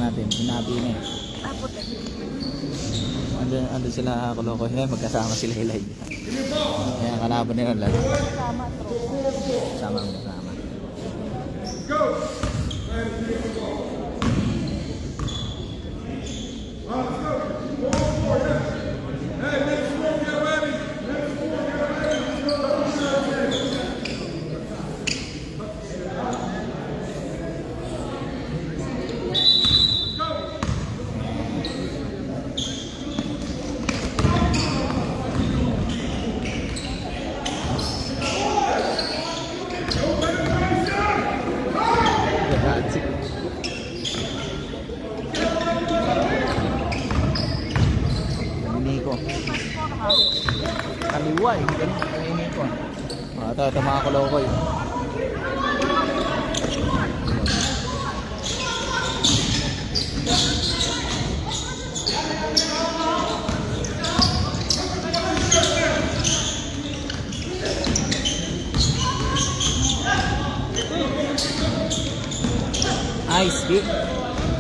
natin. Hinabi na eh. Ando sila Kolokoy. Ngayon magkasama sila Hilay. Ayan, kalaban nila lahat. Sama. Go! Kaliwa eh, ganun kainin ko. Ito mga Kolokoy.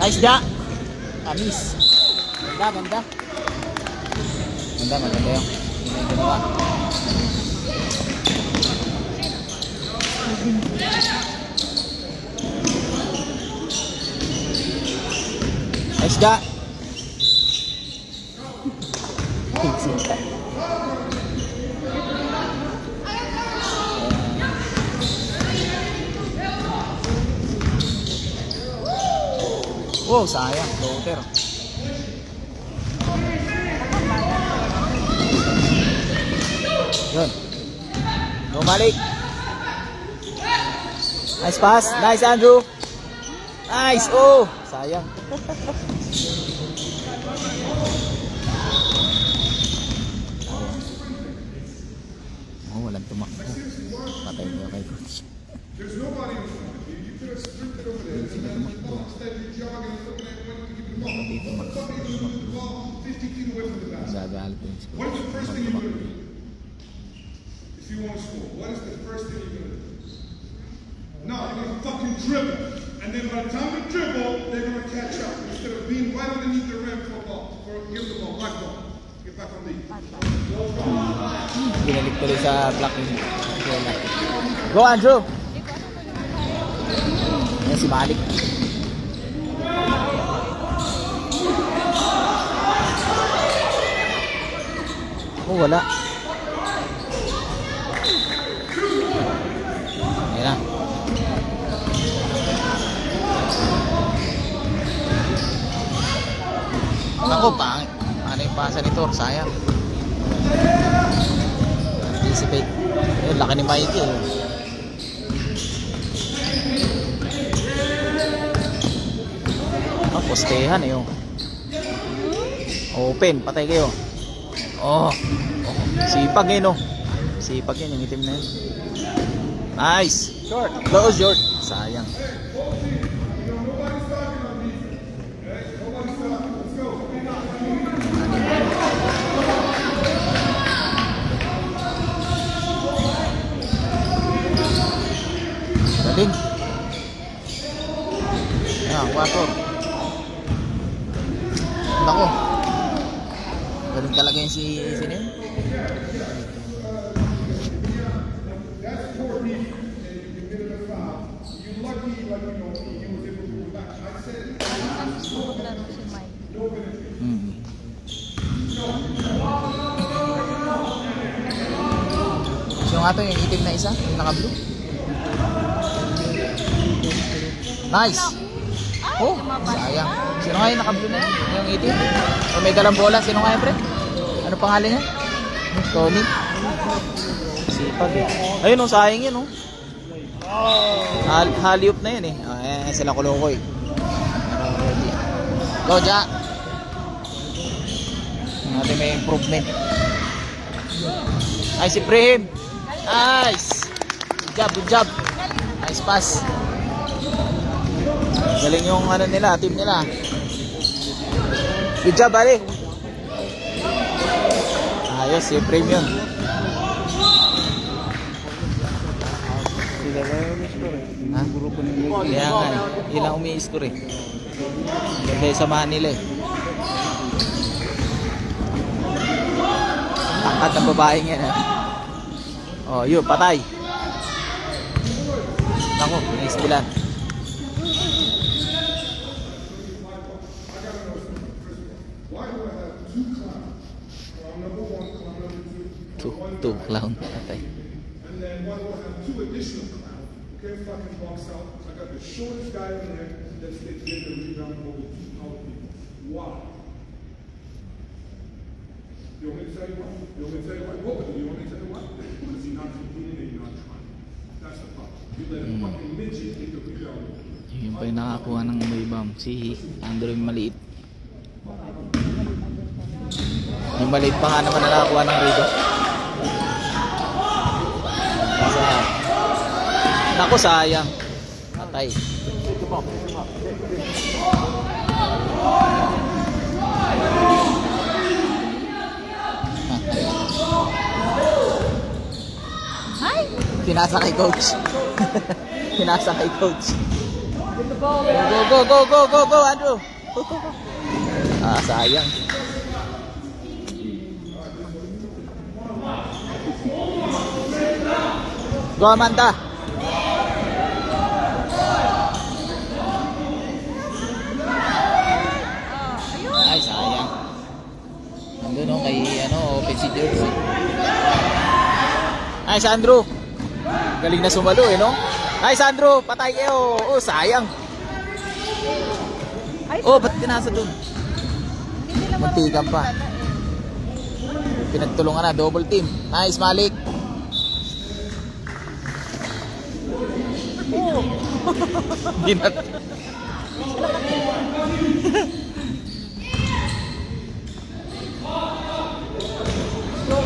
Nice da. Amis. Ganda. Maganda yung ginawa. Nice da. Wow, sayang, floater. Yun. Bumalik. Nice pass. Nice, Andrew. Nice. Oh, sayang. Oh, walang tumakbo. Patay niya kay coach. There's nobody in front of you. You could have sprinted over there. Instead you're jogging and looking at when you can give the ball. Somebody who's moving the ball 50 feet away from the basket. What is the first thing you're going to do? If you want to score, what is the first thing you're going to do? No, you're going to fucking dribble. And then by the time you dribble, they're going to catch up. Instead of being right underneath the rim for a ball, or give the ball, black ball. Get back on the. Binalik tuloy sa block ni Go, Andrew! Yan si Malik. Oh, wala. Ayan na. Ako, pangit. Ano yung pasa ni Thor? Sayang. Anticipate. Ayun, laki ni Mikey eh. Postehan eh oh. Open, patay kayo. Oh. Sipag eh no. Sipag yan, yung itim na yun. Nice. Short. Close short. Sayang. Galing. Ayan, 4. Nako. Galing talaga yung si Nen. So nga to yung itim na isa, yung naka-blue. Nice. Oh, sayang. Sino nga yung naka-blue na yan? Yung itim? O may dalang bola. Sino nga yung pre? Ano pangalan niya? Tony. Sipag eh. Ayun o, sayang yun o. Haliup na yun eh. Ayan sila Kolokoy. Go, Ja. Natin may improvement. Ay, si Prehim. Nice. Good job. Nice pass. Galing yung ano nila, team nila. Good job, Ali. Ayos, si Prehim yun. Ha? Kaya nga, ilang umi-score eh. Ganda yung samahan nila eh. Tangkad ng babaeng yan ha. Oh, yun, patay. Ako, naistilan. Two clown patay. And then one will have two additional clowns. Okay, fucking box out. I got the shortest guy in there that's getting the rebound over two power people. Why? You want me to tell you why? You want me to tell you why? What? You want me to tell you why? Because you're not competing and you're not trying. That's the problem. You let a fucking midget get the rebound. Yung pa yung nakakuha ng rebound. Si Andrew yung maliit. Yung maliit pa nga naman na nakakuha ng rebound. Naku, sayang. Patay. Hi! Pinasa kay coach. Pinasa kay coach. Go, go, go, go, go, go, Andrew. Sayang. Go, Amanda. Ay, sayang. Nandun no, kay open si Jersey. Ay, Sandro. Galing na sumalo eh, no? Ay, Sandro, patay kayo. Oh, sayang. Oh, ba't pinasa dun? Muntikan pa. Pinagtulungan na, double team. Nice, Malik. Hindi na.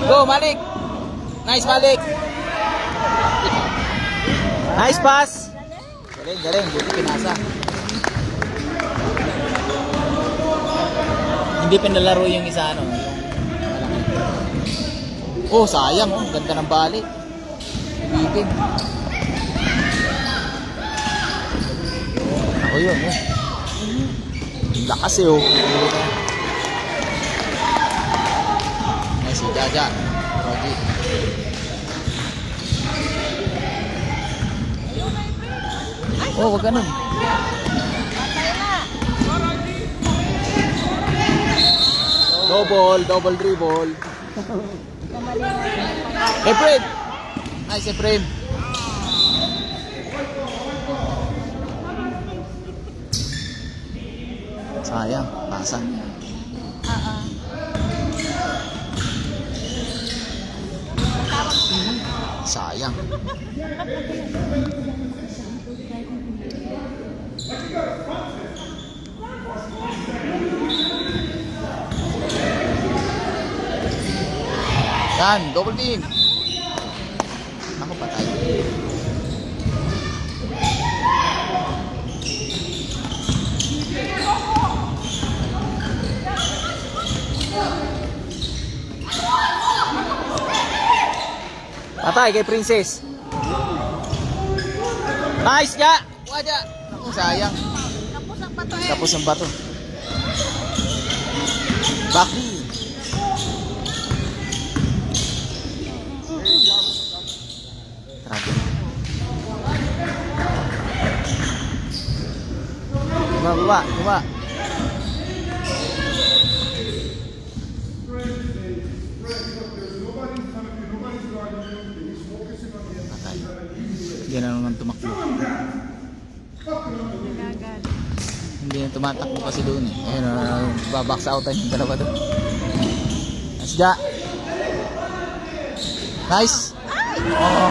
Go, Malik. Nice, Malik. Nice pass. Galing, galing. Buti pinasa. Hindi pinalaro yung isa, ano. Oh, sayang. Oh, ganda ng balik. Bitin. Oh, yun. Oh. Lakas eh, oh. Nice, si Jaja. Rogi. Oh, wag ganun. Double dribble. Efren. Nice, Efren. Sayang, pasa. Sayang. Yan, double team. Ako patay. Patay kay Princess. Nice, ja. Wada. Ako sayang. Tapos ang bato eh. Tapos ang bato. Baki. Grabe. Baba. Patay. Hindi na naman tumakbo. Hindi na tumatakbo kasi doon eh. Ayun, babaks outan yung dalawa doon. Nice, ja. Nice. Oh.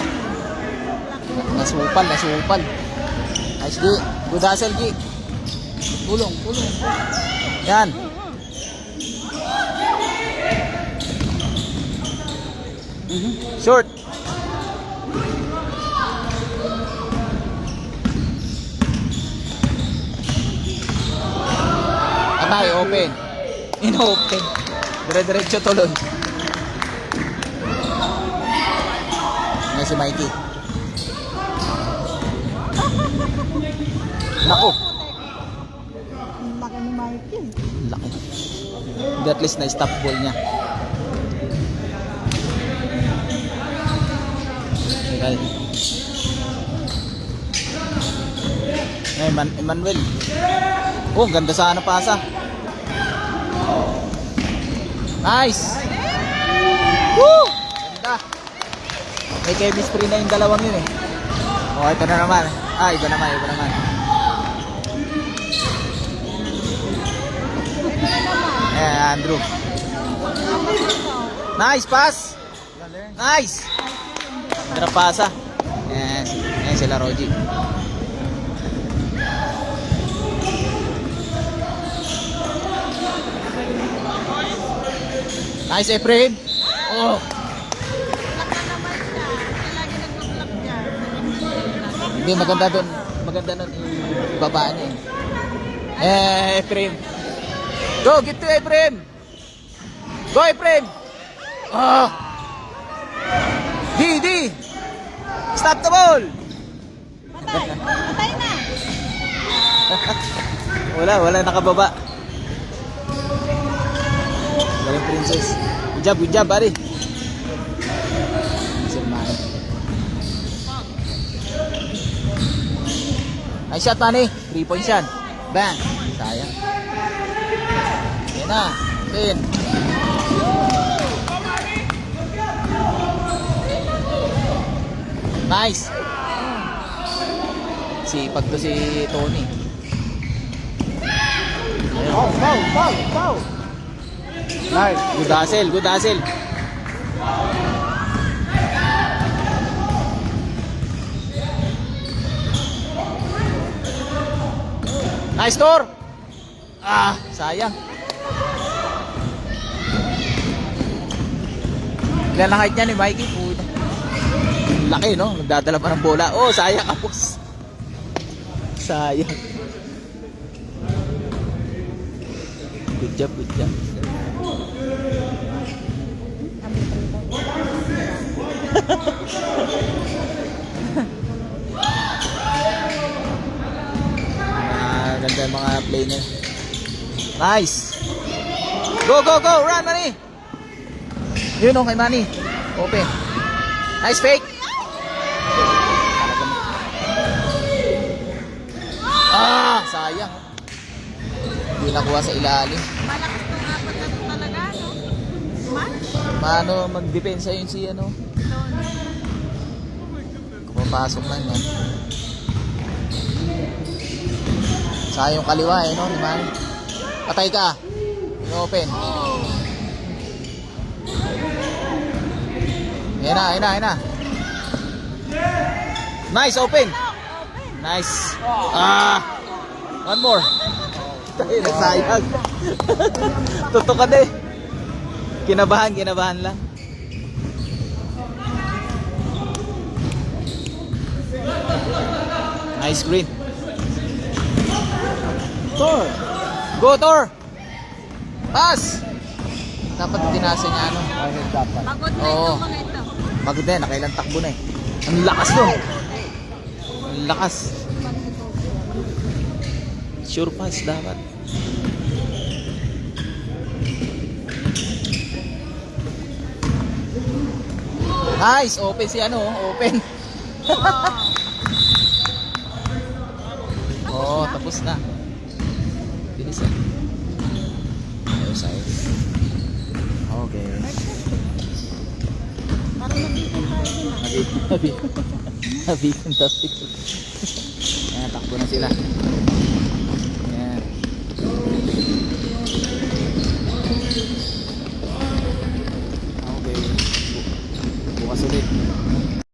Nasupal. Nice, G. Good hustle, G. Tulong. Yan. Short. Atay, open. In-open. Dire-diretso tuloy. Ngayon si Mikey. Naku. Hindi at least na-stop ball niya. Okay. Emmanuel. Oh, ganda sana pasa. Nice. Woo! Ganda. May chemistry na yung dalawang yun eh. Oh, ito na naman. Iba naman. Andrew. Nice pass. Nice. Ganda pasa. Yes. Ayan sila Roji. Nice, Efren. Oh. Block na naman siya. Lagi nagpa-block niya. Hindi, maganda doon. Maganda doon ibaba niya eh. Efren. Go, get to Efren. Go, Efren. Oh. D. Stop the ball. Patay na. Wala nakababa. Galing Princess. Good job, buddy. Nice shot, Manny. 3 points yan. Bang. Sayang. Yan na. Tin. Nice. Sipag to si Tony. Foul. Nice. Good hustle. Nice Tor. Sayang. Ilan ang height niya ni Mikey? Laki, no? Nagdadala pa ng bola. Oh, sayang kapos. Sayang. Good job. Ganda mga play niya. Nice. Go. Run, Manny. Yun kay Manny. Open. Nice fake. Sayang. Hindi nakuha sa ilalim. Malakas tong apat na to talaga, no? Paano magdepensa yun si ano? Kumapasok lang yan. Sayang yung kaliwa eh, no? Diba? Patay ka. Open. Ayan na. Nice, open. Nice. One more. Sayang. Tutok ka din. Kinabahan lang. Nice green. Tor. Go, Tor. Pass. Dapat tinasa niya ano. Pagod na Oo. ito mga ito. Pagod na, nakailang takbo na eh. Ang lakas mo. Ang lakas. Sure pass dapat. Nice, open si ano, open. Tapos na. Bilis eh. Ayos. Okay. Parang nabitin tayo din ah. Nabitin. Ayan, takbo na sila.